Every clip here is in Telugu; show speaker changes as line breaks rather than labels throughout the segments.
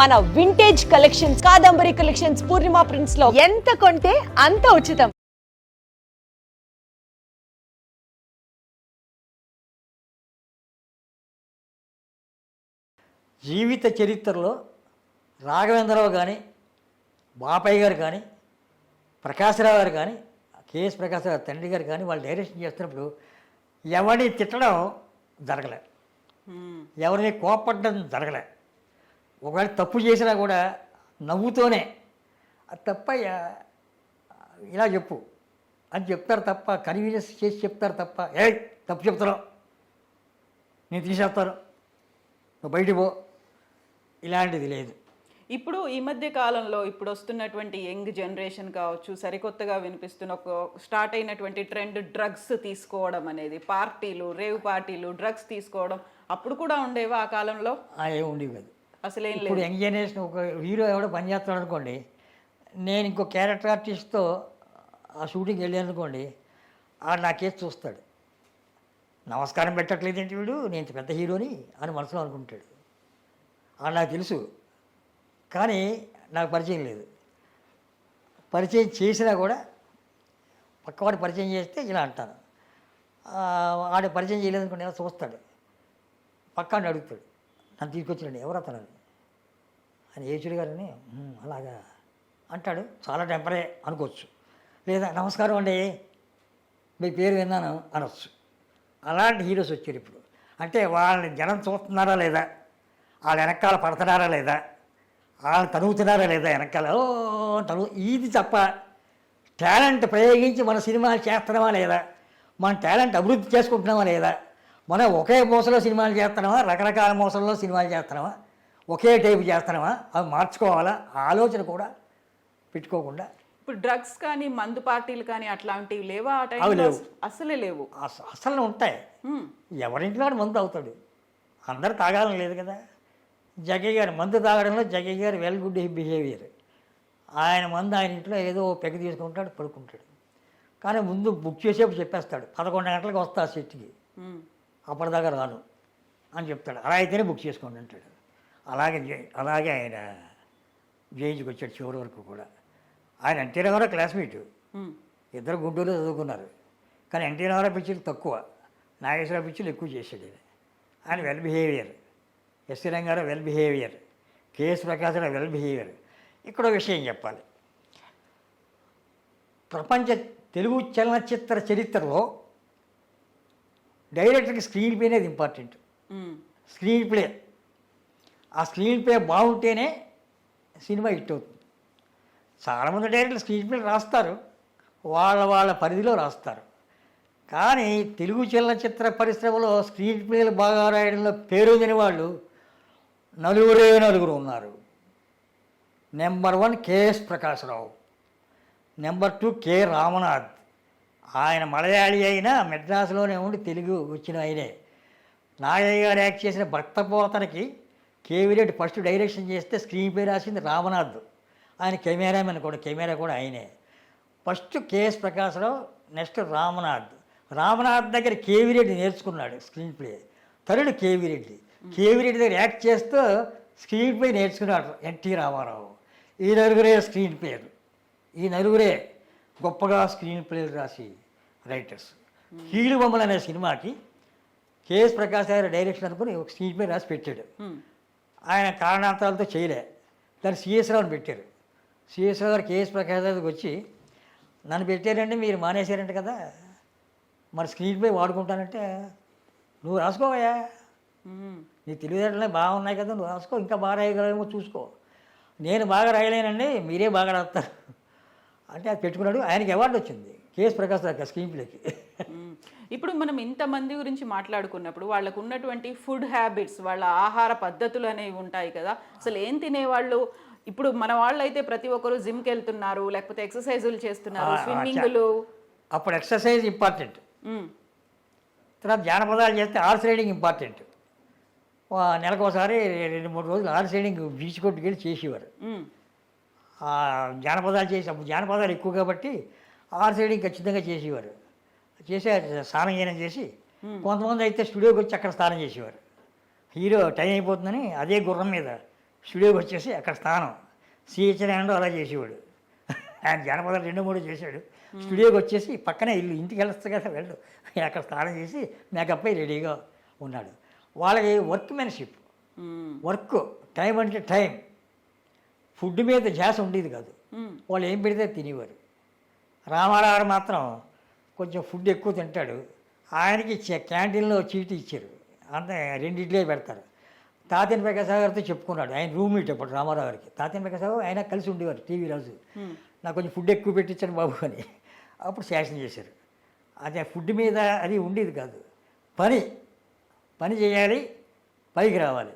మన వింటేజ్ కలెక్షన్స్, కాదంబరి కలెక్షన్స్, పూర్ణిమ ప్రింట్స్ లో ఎంత కొంటే అంత ఉచితం.
జీవిత చరిత్రలో రాఘవేంద్రరావు కానీ, బాపయ్య గారు కానీ, ప్రకాశరావు గారు కానీ, కేఎస్ ప్రకాశరావు తండ్రి గారు కానీ వాళ్ళు డైరెక్షన్ చేస్తున్నప్పుడు ఎవరిని తిట్టడం జరగలే, ఎవరిని కోపడడం జరగలే. ఒకవేళ తప్పు చేసినా కూడా నవ్వుతోనే అది తప్పయ్యా ఇలా చెప్పు అని చెప్తారు తప్ప, కన్వీనియన్స్ చేసి చెప్తారు తప్ప, ఏ తప్పు చెప్తున్నావు నేను తీసేస్తాను నువ్వు బయటికి పో, ఇలాంటిది లేదు.
ఇప్పుడు ఈ మధ్య కాలంలో ఇప్పుడు వస్తున్నటువంటి యంగ్ జనరేషన్ కావచ్చు, సరికొత్తగా వినిపిస్తున్న ఒక స్టార్ట్ అయినటువంటి ట్రెండ్ డ్రగ్స్ తీసుకోవడం అనేది, పార్టీలు, రేవ్ పార్టీలు, డ్రగ్స్ తీసుకోవడం అప్పుడు కూడా ఉండేవా ఆ కాలంలో?
ఏమి ఉండేవి కాదు
అసలేం లేదు.
ఇప్పుడు యంగ్ జనరేషన్ ఒక హీరో ఎవడో పని చేస్తాడు అనుకోండి, నేను ఇంకో క్యారెక్టర్ ఆర్టిస్ట్తో ఆ షూటింగ్ వెళ్ళాను అనుకోండి, ఆడు నా కేసు చూస్తాడు, నమస్కారం పెట్టట్లేదేంటి వీడు, నేను పెద్ద హీరోని అని మనసులో అనుకుంటాడు. ఆడు నాకు తెలుసు కానీ నాకు పరిచయం లేదు. పరిచయం చేసినా కూడా పక్కవాడు పరిచయం చేస్తే ఇలా అంటాను, ఆడ పరిచయం చేయలేదనుకోండి ఏమో చూస్తాడు, పక్కాడిని అడుగుతాడు, నన్ను తీసుకొచ్చినండి ఎవరు అతను అని ఏచుడు గారని అలాగా అంటాడు. చాలా టెంపరే అనుకోవచ్చు, లేదా నమస్కారం అండి మీ పేరు విన్నాను అనొచ్చు. అలాంటి హీరోస్ వచ్చారు ఇప్పుడు. అంటే వాళ్ళని జనం చూస్తున్నారా లేదా, వాళ్ళ వెనకాల పడుతున్నారా లేదా, వాళ్ళు తనుగుతున్నారా లేదా వెనకాల తను ఇది తప్ప టాలెంట్ ప్రయోగించి మన సినిమాలు చేస్తున్నామా లేదా, మన టాలెంట్ అభివృద్ధి చేసుకుంటున్నామా లేదా, మనం ఒకే మోసలో సినిమాలు చేస్తున్నామా, రకరకాల మోసంలో సినిమాలు చేస్తున్నామా, ఒకే టైపు చేస్తున్నామా, అవి మార్చుకోవాలా ఆలోచన కూడా పెట్టుకోకుండా.
ఇప్పుడు డ్రగ్స్ కానీ మందు పార్టీలు కానీ అట్లాంటివి లేవా ఆ
అవి
టైంలో?
లేవు,
అసలే లేవు.
అసలు ఉంటాయి. ఎవరింట్లో మందు అవుతాడు, అందరు తాగాలని లేదు కదా. జగయ్య గారు మందు తాగడంలో జగయ్య గారు వెల్ గుడ్ బిహేవియర్. ఆయన మందు ఆయన ఇంట్లో ఏదో పెగ్ తీసుకుంటాడు, పడుకుంటాడు. కానీ ముందు బుక్ చేసేప్పుడు చెప్పేస్తాడు 11 గంటలకు వస్తా ఆ సెట్కి, అప్పటిదాకా రాను అని చెప్తాడు. అలా అయితేనే బుక్ చేసుకోండి అంటాడు. అలాగే ఆయన జైలుకి వచ్చాడు చివరి వరకు కూడా. ఆయన ఎన్టీ రామారావు క్లాస్మేట్, ఇద్దరు గుంటూరులో చదువుకున్నారు. కానీ ఎన్టీ రామారావు పిక్చర్లు తక్కువ, నాగేశ్వరరావు పిక్చర్లు ఎక్కువ చేశాడు. ఆయన well behaviour, SC Rangarao well behaviour, KS Prakasarao well behaviour. ఇక్కడ విషయం చెప్పాలి, ప్రపంచ తెలుగు చలనచిత్ర చరిత్రలో డైరెక్టర్కి స్క్రీన్ ప్లే అనేది ఇంపార్టెంట్. స్క్రీన్ ప్లే, ఆ స్క్రీన్ ప్లే బాగుంటేనే సినిమా హిట్ అవుతుంది. చాలామంది డైరెక్టర్లు స్క్రీన్ ప్లే రాస్తారు, వాళ్ళ పరిధిలో రాస్తారు. కానీ తెలుగు చలనచిత్ర పరిశ్రమలో స్క్రీన్ ప్లేలు బాగా రాయడంలో పేరొందిన వాళ్ళు నలుగురు ఉన్నారు. Number 1 KS Prakasarao, number 2 K Ramanath. ఆయన మలయాళీ అయినా మెడ్రాసులోనే ఉండి తెలుగు వచ్చిన ఆయనే. నాగయ్య గారు యాక్ట్ చేసిన భక్తపోతనకి కేవీరెడ్డి ఫస్ట్ డైరెక్షన్ చేస్తే స్క్రీన్ ప్లే రాసింది రామనాథ్. ఆయన కెమెరామెన్ కూడా, కెమెరా కూడా ఆయనే. First KS Prakasarao, next Ramanath దగ్గర కేవీరెడ్డి నేర్చుకున్నాడు స్క్రీన్ ప్లే. థర్డ్ కేవీరెడ్డి దగ్గర యాక్ట్ చేస్తూ స్క్రీన్ ప్లే నేర్చుకున్నాడు ఎన్టీ రామారావు. ఈ నలుగురే స్క్రీన్ ప్లేలు, ఈ నలుగురే గొప్పగా స్క్రీన్ ప్లేలు రాసి రైటర్స్. కీలుబొమ్మలు అనే సినిమాకి కేఎస్ ప్రకాశ్ గారు డైరెక్షన్ అనుకుని ఒక స్క్రీన్ ప్లే రాసి పెట్టాడు. ఆయన కారణాంతరాలతో చేయలే, దాన్ని సిఎస్ రావుని పెట్టారు. సిఎస్ రావు గారు కేఎస్ ప్రకాశ్ గారికి వచ్చి నన్ను పెట్టారంటే మీరు మానేశారంట కదా, మరి స్క్రీన్ ప్లే వాడుకుంటానంటే నువ్వు రాసుకోవయ్యా, నీ తెలివితేటలే బాగున్నాయి కదా, నువ్వు రాసుకో, ఇంకా బాగా రాయగలమో చూసుకో, నేను బాగా రాయలేనండి మీరే బాగా రాస్తారు అంటే అది పెట్టుకున్నాడు. ఆయనకి అవార్డు వచ్చింది కేఎస్ ప్రకాశ్ గారు స్క్రీన్ ప్లేకి.
ఇప్పుడు మనం ఇంతమంది గురించి మాట్లాడుకున్నప్పుడు వాళ్ళకు ఉన్నటువంటి ఫుడ్ హ్యాబిట్స్, వాళ్ళ ఆహార పద్ధతులు అనేవి ఉంటాయి కదా, అసలు ఏం తినేవాళ్ళు? ఇప్పుడు మన వాళ్ళు అయితే ప్రతి ఒక్కరు జిమ్కి వెళ్తున్నారు, లేకపోతే ఎక్సర్సైజులు చేస్తున్నారు, స్విమ్మింగ్లు.
అప్పుడు ఎక్సర్సైజ్ ఇంపార్టెంట్, తర్వాత జానపదాలు చేస్తే హార్స్ రైడింగ్ ఇంపార్టెంట్. నెలకోసారి 2-3 రోజులు హార్స్ రైడింగ్ బీచ్ కొట్టుకు వెళ్ళి చేసేవారు. జానపదాలు చేసి, అప్పుడు జానపదాలు ఎక్కువ కాబట్టి హార్స్ రైడింగ్ ఖచ్చితంగా చేసేవారు. స్నానం చేయడం చేసి, కొంతమంది అయితే స్టూడియోకి వచ్చి అక్కడ స్నానం చేసేవారు. హీరో టైం అయిపోతుందని అదే గుర్రం మీద స్టూడియోకి వచ్చేసి అక్కడ స్థానం సిహెచ్ నాయుడు అలా చేసేవాడు. ఆయన జానపదాలు 2-3 చేశాడు. స్టూడియోకి వచ్చేసి పక్కనే ఇల్లు, ఇంటికి వెళ్ళొచ్చు కదా వెళ్ళు, అక్కడ స్నానం చేసి మేకప్ అయి రెడీగా ఉన్నాడు. వాళ్ళకి వర్క్మెన్షిప్, వర్క్, టైం అంటే టైం, ఫుడ్ మీద ధ్యాస ఉండేది కాదు. వాళ్ళు ఏం పెడితే తినేవారు. రామారావు మాత్రం కొంచెం ఫుడ్ ఎక్కువ తింటాడు. ఆయనకి క్యాంటీన్లో చీటీ ఇచ్చారు, అంతే 2 ఇడ్లీ పెడతారు. తాతేని ప్రకాశ్ గారితో చెప్పుకున్నాడు, ఆయన రూమ్మేట్ అప్పుడు రామారావు గారికి. తాతేని ప్రకాశ్ ఆయన కలిసి ఉండేవారు టీవీ రాజు. నాకు కొంచెం ఫుడ్ ఎక్కువ పెట్టించాను బాబు అని. అప్పుడు శాసనం చేశారు. అదే ఫుడ్ మీద అది ఉండేది కాదు, పని చేయాలి, పైకి రావాలి.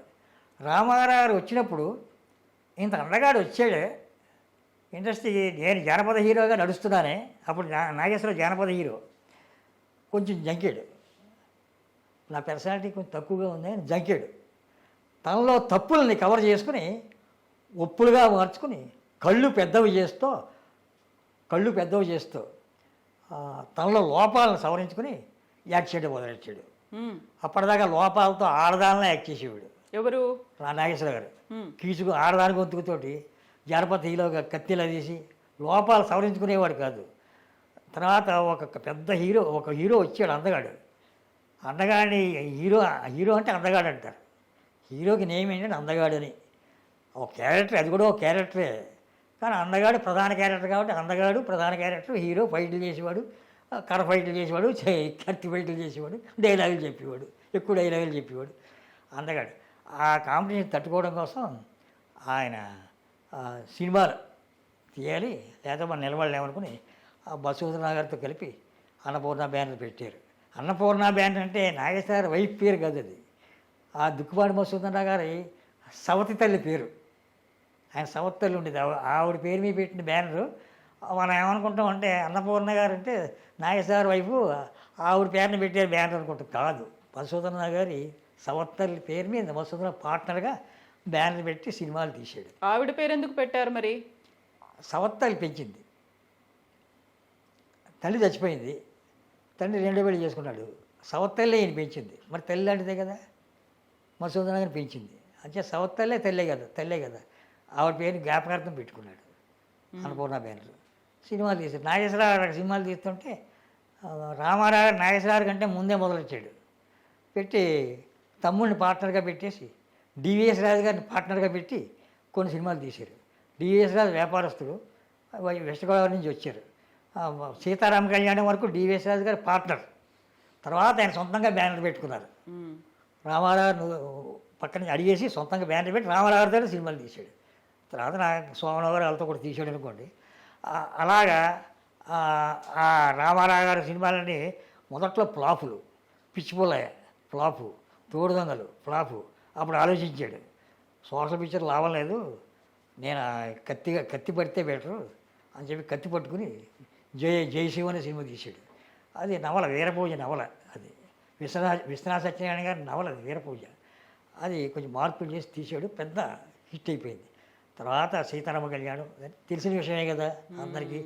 రామారావు గారు వచ్చినప్పుడు ఇంత అందగాడు వచ్చాడే ఇండస్ట్రీ. నేను జానపద హీరోగా నడుస్తున్నానే, అప్పుడు నాగేశ్వరరావు జానపద హీరో, కొంచెం జంకాడు. నా పర్సనాలిటీ కొంచెం తక్కువగా ఉంది అని జంకాడు. తనలో తప్పుల్ని కవర్ చేసుకుని ఒప్పులుగా మార్చుకుని కళ్ళు పెద్దవి చేస్తూ తనలో లోపాలను సవరించుకుని యాక్ట్ చేయడం మొదలెట్టాడు. అప్పటిదాకా లోపాలతో ఆడదానిలో యాక్ట్ చేసేవాడు.
ఎవరు?
నాగేశ్వర గారు. కీచుకు ఆడదాని గొంతుకుతోటి జానపద హీరోగా కత్తిలా తీసి లోపాలు సవరించుకునేవాడు కాదు. తర్వాత ఒక పెద్ద హీరో వచ్చాడు, అందగాడిని. హీరో అంటే అందగాడు అంటారు. హీరోకి నేమ్ ఏంటంటే అందగాడు అని. ఒక క్యారెక్టర్, అది కూడా ఒక క్యారెక్టరే, కానీ అందగాడు ప్రధాన క్యారెక్టర్ కాబట్టి అందగాడు ప్రధాన క్యారెక్టర్. హీరో ఫైట్లు చేసేవాడు, కర్ర ఫైట్లు చేసేవాడు, కత్తి ఫైట్లు చేసేవాడు, డైలాగులు చెప్పేవాడు, ఎక్కువ డైలాగులు చెప్పేవాడు అందగాడు. ఆ కాంపిటీషన్ తట్టుకోవడం కోసం ఆయన సినిమాలు తీయాలి, లేదా మనం నిలబడలేమనుకుని ఆ బసవరాజు గారితో కలిపి అన్నపూర్ణ బ్యానర్ పెట్టారు. అన్నపూర్ణ బ్యానర్ అంటే నాగేశ్వర వైఫ్ పేరు కాదు, అది ఆ దుక్కుపాటి మసూదరావు గారి సవతి తల్లి పేరు. ఆయన సవతి తల్లి ఉండేది, ఆవిడ పేరు మీద పెట్టిన బ్యానరు. మనం ఏమనుకుంటాం అంటే అన్నపూర్ణ గారు అంటే నాగేశ్వర వైఫ్, ఆవిడ పేరుని పెట్టారు బ్యానర్ అనుకుంటాం. కాదు, మసూదరావు గారి సవతి తల్లి పేరు మీద మసూదరావు పార్ట్నర్గా బ్యానర్ పెట్టి సినిమాలు తీశాడు.
ఆవిడ పేరు ఎందుకు పెట్టారు మరి?
సవతి తల్లి పెంచింది. తల్లి చచ్చిపోయింది, తండ్రి 2 పెళ్లి చేసుకున్నాడు. సవతి తల్లి ఈయన పెంచింది, మరి తల్లి లాంటిదే కదా, మసూదరావు గారిని పెంచింది. అంటే సవతి తల్లే కదా, ఆవిడ పేరుని జ్ఞాపకార్థం పెట్టుకున్నాడు అన్నపూర్ణ బ్యానర్. సినిమాలు తీశాడు. నాగేశ్వరరావు గారు సినిమాలు తీస్తుంటే రామారావు గారు నాగేశ్వరరావు కంటే ముందే మొదలెట్టాడు. పెట్టి తమ్ముడిని పార్ట్నర్గా పెట్టేసి డివిఎస్ రాజు గారిని పార్ట్నర్గా పెట్టి కొన్ని సినిమాలు తీశారు. డివిఎస్ రాజు వ్యాపారస్తుడు, వెస్ట్ గోదావరి నుంచి వచ్చారు. సీతారామ కళ్యాణం వరకు డివిఎస్ రాజు గారు పార్ట్నర్. తర్వాత ఆయన సొంతంగా బ్యానర్ పెట్టుకున్నారు. రామారావు పక్కన అడిగేసి సొంతంగా బ్యానర్ పెట్టి రామారావు గారితో సినిమాలు తీశాడు. తర్వాత సోమరావు గారు వాళ్ళతో కూడా తీసాడు అనుకోండి. అలాగా ఆ రామారావు గారి సినిమాలని మొదట్లో ఫ్లాపులు, పిచ్చిపుల్లయ్య ఫ్లాపు, తోడు దొంగలు ఫ్లాపు. అప్పుడు ఆలోచించాడు, సోషల్ పిక్చర్ లాభం లేదు, నేను కత్తి పడితే బెటరు అని చెప్పి కత్తి పట్టుకుని జయశివ అనే సినిమా తీశాడు. అది నవల, వీరపూజ నవల. అది విశ్వనాథ సత్యనారాయణ గారి నవల, అది వీరపూజ. అది కొంచెం మార్పులు చేసి తీశాడు, పెద్ద హిట్ అయిపోయింది. తర్వాత సీతారామ కళ్యాణం తెలిసిన విషయమే కదా అందరికీ.